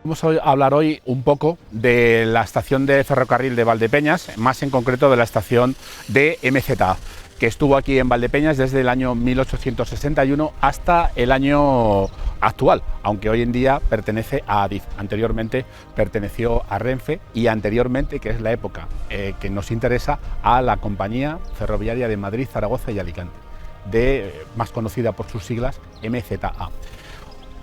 Vamos a hablar hoy un poco de la estación de ferrocarril de Valdepeñas, más en concreto de la estación de MZA, que estuvo aquí en Valdepeñas desde el año 1861 hasta el año actual, aunque hoy en día pertenece a Adif. Anteriormente perteneció a Renfe y anteriormente, que es la época que nos interesa, a la Compañía Ferroviaria de Madrid, Zaragoza y Alicante, más conocida por sus siglas MZA.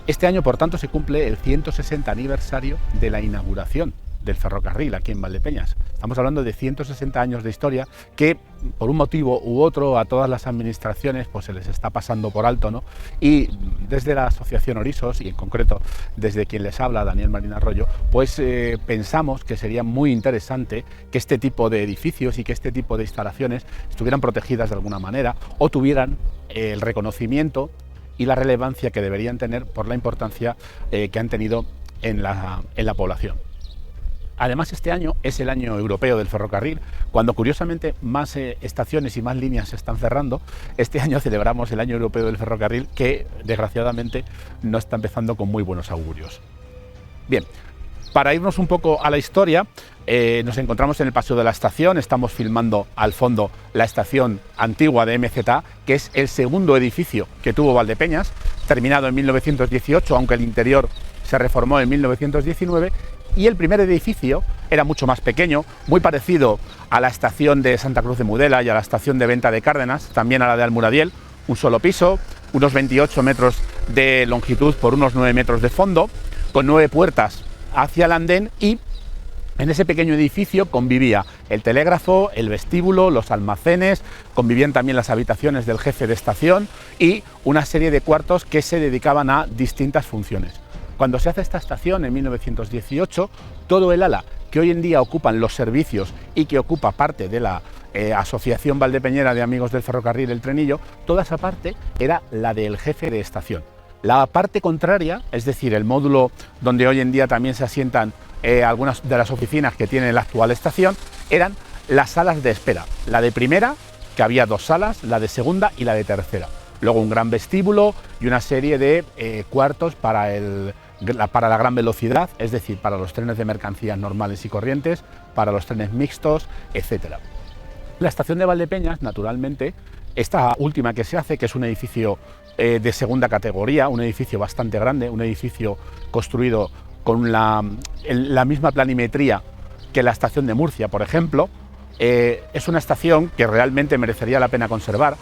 Este año, por tanto, se cumple el 160 aniversario de la inauguración del ferrocarril aquí en Valdepeñas. Estamos hablando de 160 años de historia que, por un motivo u otro, a todas las administraciones pues se les está pasando por alto, ¿no? Y desde la Asociación Orisos, y en concreto desde quien les habla, Daniel Marín Arroyo, pues pensamos que sería muy interesante que este tipo de edificios y que este tipo de instalaciones estuvieran protegidas de alguna manera o tuvieran el reconocimiento y la relevancia que deberían tener por la importancia que han tenido en la población. Además, este año es el año europeo del ferrocarril, cuando curiosamente más estaciones y más líneas se están cerrando. Este año celebramos el año europeo del ferrocarril, que desgraciadamente no está empezando con muy buenos augurios. Bien, para irnos un poco a la historia, nos encontramos en el paseo de la estación. Estamos filmando al fondo la estación antigua de MZA, que es el segundo edificio que tuvo Valdepeñas, terminado en 1918, aunque el interior se reformó en 1919, y el primer edificio era mucho más pequeño, muy parecido a la estación de Santa Cruz de Mudela y a la estación de Venta de Cárdenas, también a la de Almuradiel, un solo piso, unos 28 metros de longitud por unos 9 metros de fondo, con 9 puertas hacia el andén, y en ese pequeño edificio convivía el telégrafo, el vestíbulo, los almacenes, convivían también las habitaciones del jefe de estación y una serie de cuartos que se dedicaban a distintas funciones. Cuando se hace esta estación en 1918, todo el ala que hoy en día ocupan los servicios y que ocupa parte de la Asociación Valdepeñera de Amigos del Ferrocarril El Trenillo, toda esa parte era la del jefe de estación. La parte contraria, es decir, el módulo donde hoy en día también se asientan algunas de las oficinas que tiene la actual estación, eran las salas de espera. La de primera, que había 2 salas, la de segunda y la de tercera. Luego un gran vestíbulo y una serie de cuartos para la gran velocidad, es decir, para los trenes de mercancías normales y corrientes, para los trenes mixtos, etc. La estación de Valdepeñas, naturalmente, esta última que se hace, que es un edificio de segunda categoría, un edificio bastante grande, un edificio construido con la misma planimetría que la estación de Murcia, por ejemplo, es una estación que realmente merecería la pena conservar.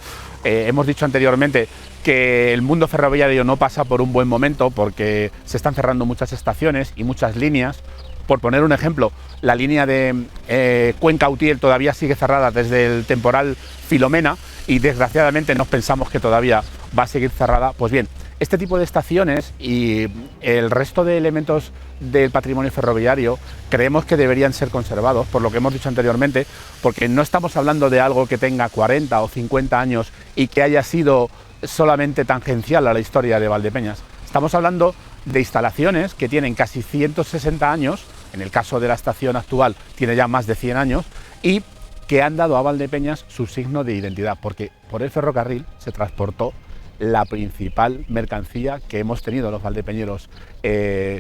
Hemos dicho anteriormente que el mundo ferroviario no pasa por un buen momento porque se están cerrando muchas estaciones y muchas líneas. Por poner un ejemplo, la línea de Cuenca-Utiel todavía sigue cerrada desde el temporal Filomena y desgraciadamente nos pensamos que todavía va a seguir cerrada. Pues bien, este tipo de estaciones y el resto de elementos del patrimonio ferroviario creemos que deberían ser conservados, por lo que hemos dicho anteriormente, porque no estamos hablando de algo que tenga 40 o 50 años y que haya sido solamente tangencial a la historia de Valdepeñas. Estamos hablando de instalaciones que tienen casi 160 años, en el caso de la estación actual tiene ya más de 100 años, y que han dado a Valdepeñas su signo de identidad, porque por el ferrocarril se transportó la principal mercancía que hemos tenido los valdepeñeros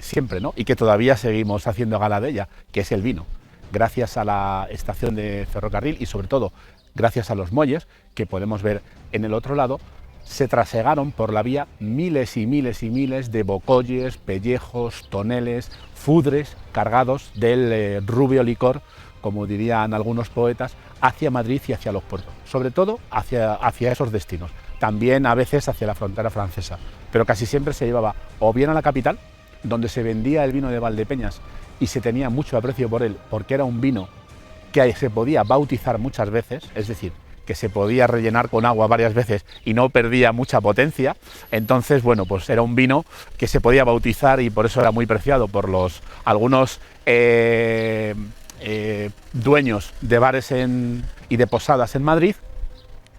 siempre, ¿no? Y que todavía seguimos haciendo gala de ella, que es el vino. Gracias a la estación de ferrocarril y sobre todo gracias a los muelles que podemos ver en el otro lado, se trasegaron por la vía miles y miles y miles de bocolles, pellejos, toneles, fudres cargados del rubio licor, como dirían algunos poetas, hacia Madrid y hacia los puertos, sobre todo hacia esos destinos, también a veces hacia la frontera francesa, pero casi siempre se llevaba o bien a la capital, donde se vendía el vino de Valdepeñas y se tenía mucho aprecio por él, porque era un vino que se podía bautizar muchas veces, es decir, que se podía rellenar con agua varias veces y no perdía mucha potencia. Entonces, bueno, pues era un vino que se podía bautizar y por eso era muy preciado por algunos dueños de bares y de posadas en Madrid.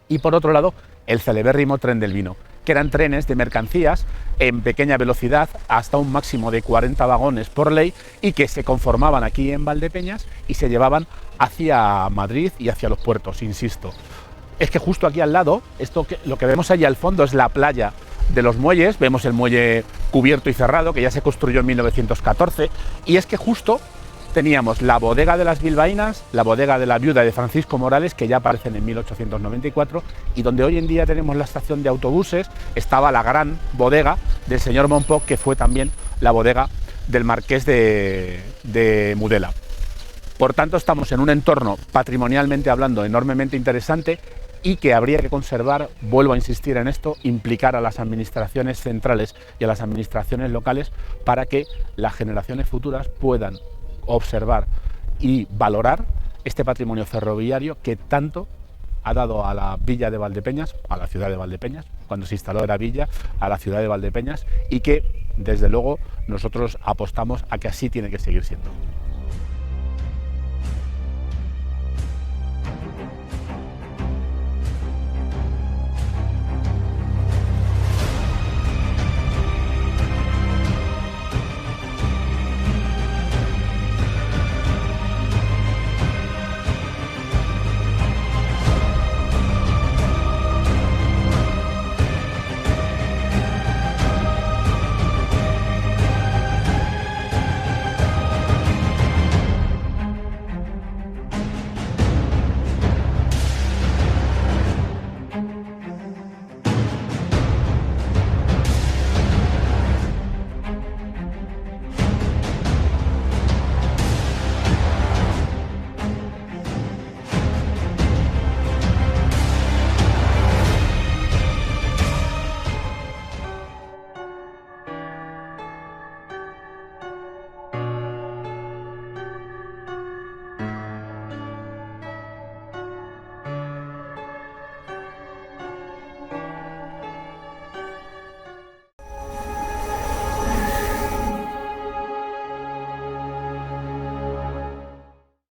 Y por otro lado, el celebérrimo tren del vino, que eran trenes de mercancías en pequeña velocidad hasta un máximo de 40 vagones por ley y que se conformaban aquí en Valdepeñas y se llevaban hacia Madrid y hacia los puertos, insisto. Es que justo aquí al lado, lo que vemos allí al fondo es la playa de los muelles, vemos el muelle cubierto y cerrado, que ya se construyó en 1914, y es que justo teníamos la bodega de las bilbaínas, la bodega de la viuda de Francisco Morales, que ya aparecen en 1894, y donde hoy en día tenemos la estación de autobuses, estaba la gran bodega del señor Monpó, que fue también la bodega del marqués de Mudela. Por tanto, estamos en un entorno, patrimonialmente hablando, enormemente interesante y que habría que conservar, vuelvo a insistir en esto, implicar a las administraciones centrales y a las administraciones locales para que las generaciones futuras puedan observar y valorar este patrimonio ferroviario que tanto ha dado a la villa de Valdepeñas, a la ciudad de Valdepeñas, cuando se instaló era villa, a la ciudad de Valdepeñas, y que desde luego nosotros apostamos a que así tiene que seguir siendo.